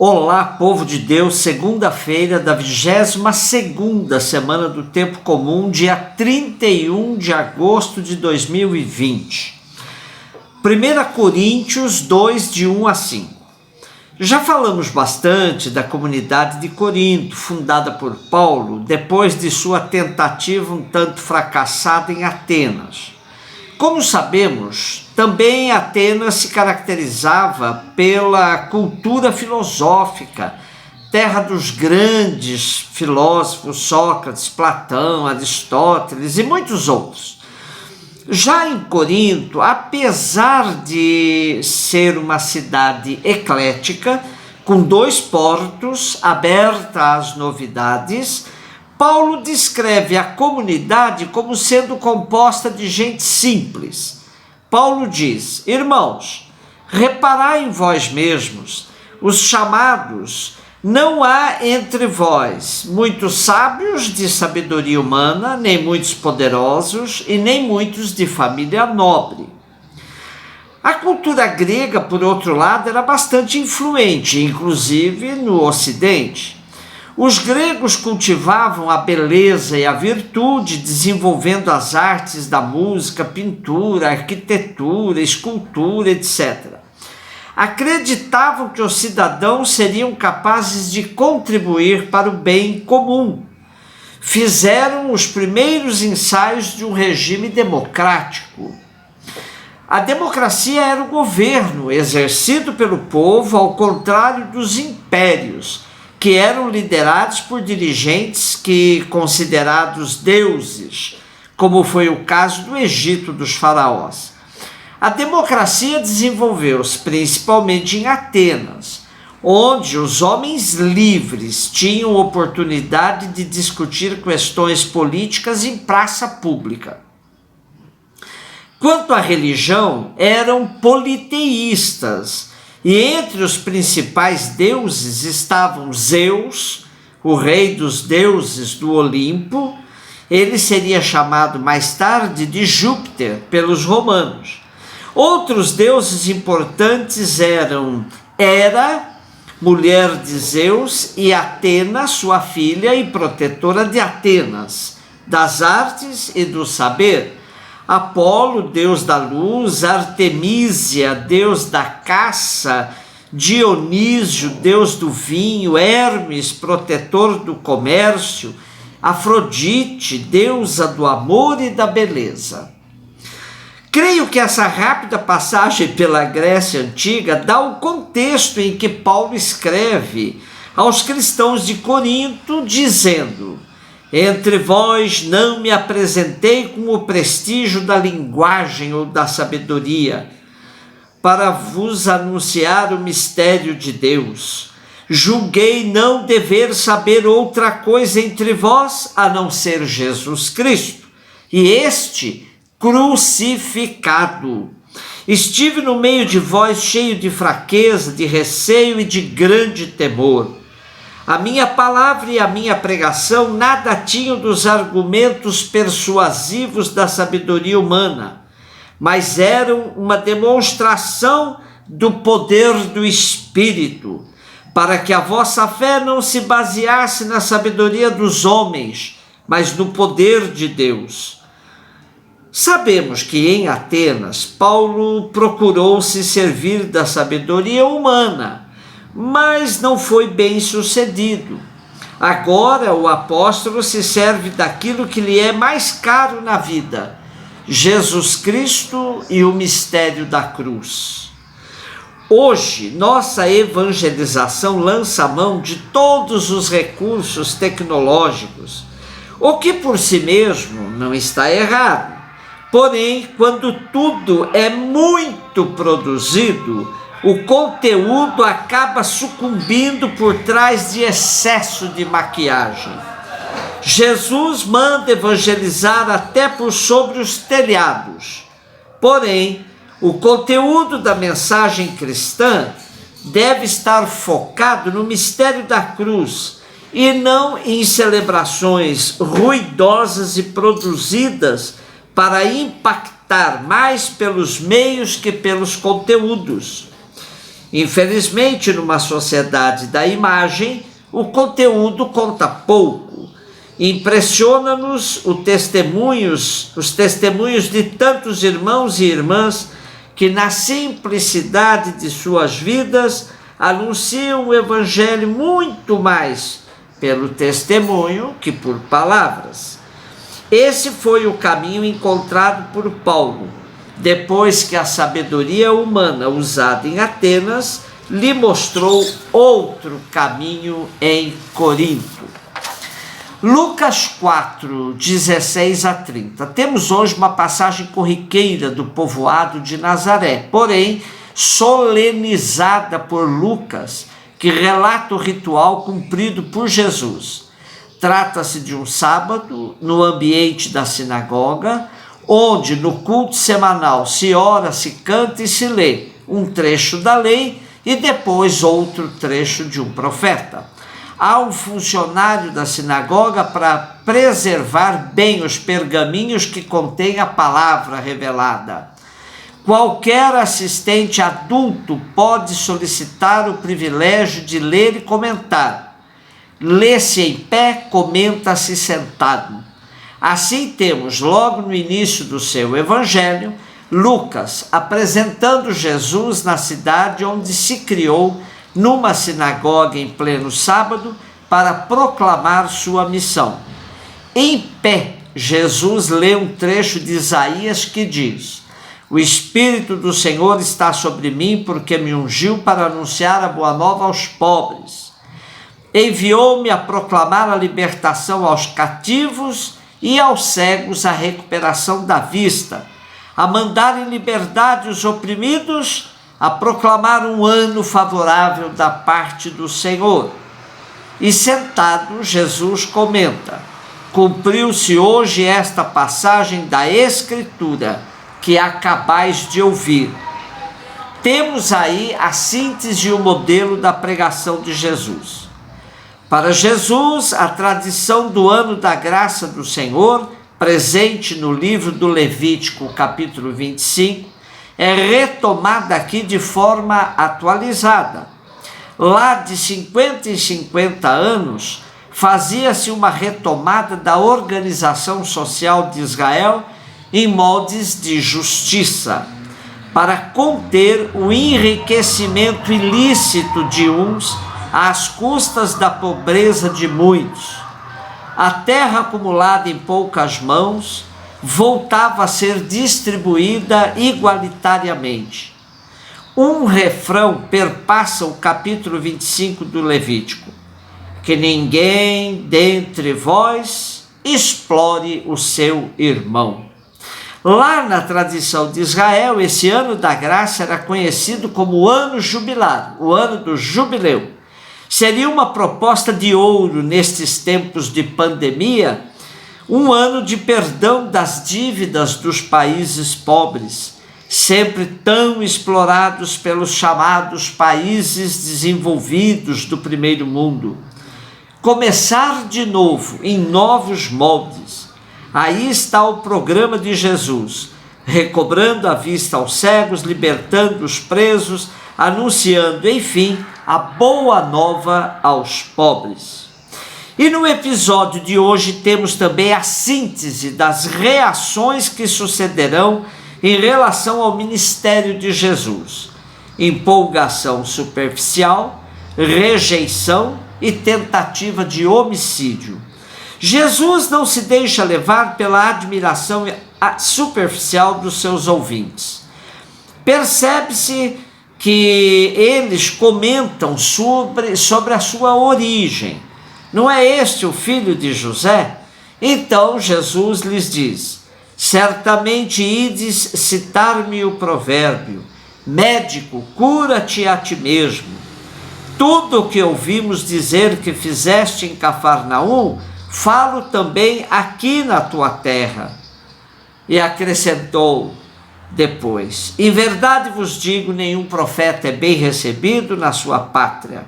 Olá, povo de Deus, segunda-feira da 22ª semana do Tempo Comum, dia 31 de agosto de 2020. 1 Coríntios 2, de 1 a 5. Já falamos bastante da comunidade de Corinto, fundada por Paulo, depois de sua tentativa um tanto fracassada em Atenas. Como sabemos, também Atenas se caracterizava pela cultura filosófica, terra dos grandes filósofos Sócrates, Platão, Aristóteles e muitos outros. Já em Corinto, apesar de ser uma cidade eclética, com 2 portos, aberta às novidades, Paulo descreve a comunidade como sendo composta de gente simples. Paulo diz: irmãos, reparai em vós mesmos, os chamados, não há entre vós muitos sábios de sabedoria humana, nem muitos poderosos, e nem muitos de família nobre. A cultura grega, por outro lado, era bastante influente, inclusive no Ocidente. Os gregos cultivavam a beleza e a virtude, desenvolvendo as artes da música, pintura, arquitetura, escultura, etc. Acreditavam que os cidadãos seriam capazes de contribuir para o bem comum. Fizeram os primeiros ensaios de um regime democrático. A democracia era o governo exercido pelo povo, ao contrário dos impérios, que eram liderados por dirigentes considerados deuses, como foi o caso do Egito dos faraós. A democracia desenvolveu-se principalmente em Atenas, onde os homens livres tinham oportunidade de discutir questões políticas em praça pública. Quanto à religião, eram politeístas, e entre os principais deuses estavam Zeus, o rei dos deuses do Olimpo. Ele seria chamado mais tarde de Júpiter pelos romanos. Outros deuses importantes eram Hera, mulher de Zeus, e Atena, sua filha e protetora de Atenas, das artes e do saber. Apolo, deus da luz, Artemísia, deus da caça, Dionísio, deus do vinho, Hermes, protetor do comércio, Afrodite, deusa do amor e da beleza. Creio que essa rápida passagem pela Grécia Antiga dá o contexto em que Paulo escreve aos cristãos de Corinto, dizendo: entre vós não me apresentei com o prestígio da linguagem ou da sabedoria, para vos anunciar o mistério de Deus. Julguei não dever saber outra coisa entre vós, a não ser Jesus Cristo, e este crucificado. Estive no meio de vós cheio de fraqueza, de receio e de grande temor. A minha palavra e a minha pregação nada tinham dos argumentos persuasivos da sabedoria humana, mas eram uma demonstração do poder do Espírito, para que a vossa fé não se baseasse na sabedoria dos homens, mas no poder de Deus. Sabemos que em Atenas, Paulo procurou se servir da sabedoria humana, mas não foi bem sucedido. Agora o apóstolo se serve daquilo que lhe é mais caro na vida: Jesus Cristo e o mistério da cruz. Hoje, nossa evangelização lança mão de todos os recursos tecnológicos, o que por si mesmo não está errado. Porém, quando tudo é muito produzido, o conteúdo acaba sucumbindo por trás de excesso de maquiagem. Jesus manda evangelizar até por sobre os telhados. Porém, o conteúdo da mensagem cristã deve estar focado no mistério da cruz e não em celebrações ruidosas e produzidas para impactar mais pelos meios que pelos conteúdos. Infelizmente, numa sociedade da imagem, o conteúdo conta pouco. Impressiona-nos os testemunhos de tantos irmãos e irmãs que, na simplicidade de suas vidas, anunciam o Evangelho muito mais pelo testemunho que por palavras. Esse foi o caminho encontrado por Paulo, depois que a sabedoria humana usada em Atenas lhe mostrou outro caminho em Corinto. Lucas 4, 16 a 30. Temos hoje uma passagem corriqueira do povoado de Nazaré, porém solenizada por Lucas, que relata o ritual cumprido por Jesus. Trata-se de um sábado, no ambiente da sinagoga, onde no culto semanal se ora, se canta e se lê um trecho da lei e depois outro trecho de um profeta. Há um funcionário da sinagoga para preservar bem os pergaminhos que contêm a palavra revelada. Qualquer assistente adulto pode solicitar o privilégio de ler e comentar. Lê-se em pé, comenta-se sentado. Assim temos, logo no início do seu evangelho, Lucas apresentando Jesus na cidade onde se criou, numa sinagoga em pleno sábado, para proclamar sua missão. Em pé, Jesus lê um trecho de Isaías que diz: "O Espírito do Senhor está sobre mim, porque me ungiu para anunciar a boa nova aos pobres. Enviou-me a proclamar a libertação aos cativos e aos cegos a recuperação da vista, a mandar em liberdade os oprimidos, a proclamar um ano favorável da parte do Senhor." E sentado, Jesus comenta: "Cumpriu-se hoje esta passagem da Escritura que acabais de ouvir." Temos aí a síntese e o modelo da pregação de Jesus. Para Jesus, a tradição do ano da graça do Senhor, presente no livro do Levítico, capítulo 25, é retomada aqui de forma atualizada. Lá de 50 em 50 anos, fazia-se uma retomada da organização social de Israel em moldes de justiça, para conter o enriquecimento ilícito de uns às custas da pobreza de muitos. A terra acumulada em poucas mãos voltava a ser distribuída igualitariamente. Um refrão perpassa o capítulo 25 do Levítico: "Que ninguém dentre vós explore o seu irmão." Lá na tradição de Israel, esse ano da graça era conhecido como o ano jubilar, o ano do jubileu. Seria uma proposta de ouro nestes tempos de pandemia, um ano de perdão das dívidas dos países pobres, sempre tão explorados pelos chamados países desenvolvidos do primeiro mundo. Começar de novo, em novos moldes. Aí está o programa de Jesus, recobrando a vista aos cegos, libertando os presos, anunciando, enfim, a boa nova aos pobres. E no episódio de hoje temos também a síntese das reações que sucederão em relação ao ministério de Jesus: empolgação superficial, rejeição e tentativa de homicídio. Jesus não se deixa levar pela admiração superficial dos seus ouvintes. Percebe-se que eles comentam sobre a sua origem. Não é este o filho de José? Então Jesus lhes diz: "Certamente ides citar-me o provérbio: médico, cura-te a ti mesmo. Tudo o que ouvimos dizer que fizeste em Cafarnaum, falo também aqui na tua terra." E acrescentou depois: "Em verdade vos digo, nenhum profeta é bem recebido na sua pátria."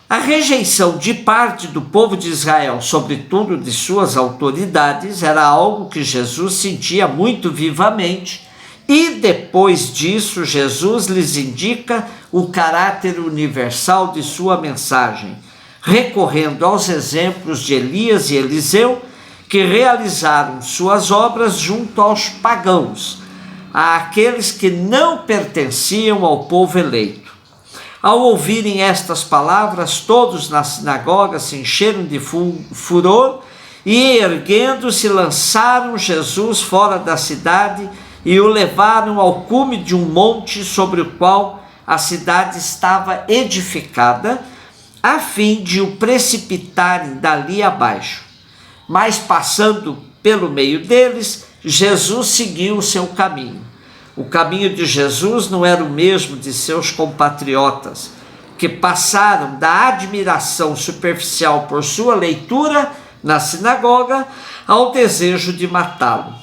A rejeição de parte do povo de Israel, sobretudo de suas autoridades, era algo que Jesus sentia muito vivamente E depois disso, Jesus lhes indica o caráter universal de sua mensagem, recorrendo aos exemplos de Elias e Eliseu, que realizaram suas obras junto aos pagãos, àqueles que não pertenciam ao povo eleito. Ao ouvirem estas palavras, todos na sinagoga se encheram de furor e, erguendo-se, lançaram Jesus fora da cidade e o levaram ao cume de um monte sobre o qual a cidade estava edificada, a fim de o precipitarem dali abaixo. Mas, passando pelo meio deles, Jesus seguiu o seu caminho. O caminho de Jesus não era o mesmo de seus compatriotas, que passaram da admiração superficial por sua leitura na sinagoga ao desejo de matá-lo.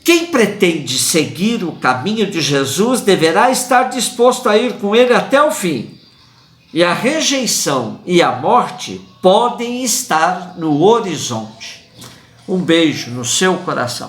Quem pretende seguir o caminho de Jesus deverá estar disposto a ir com ele até o fim. E a rejeição e a morte podem estar no horizonte. Um beijo no seu coração.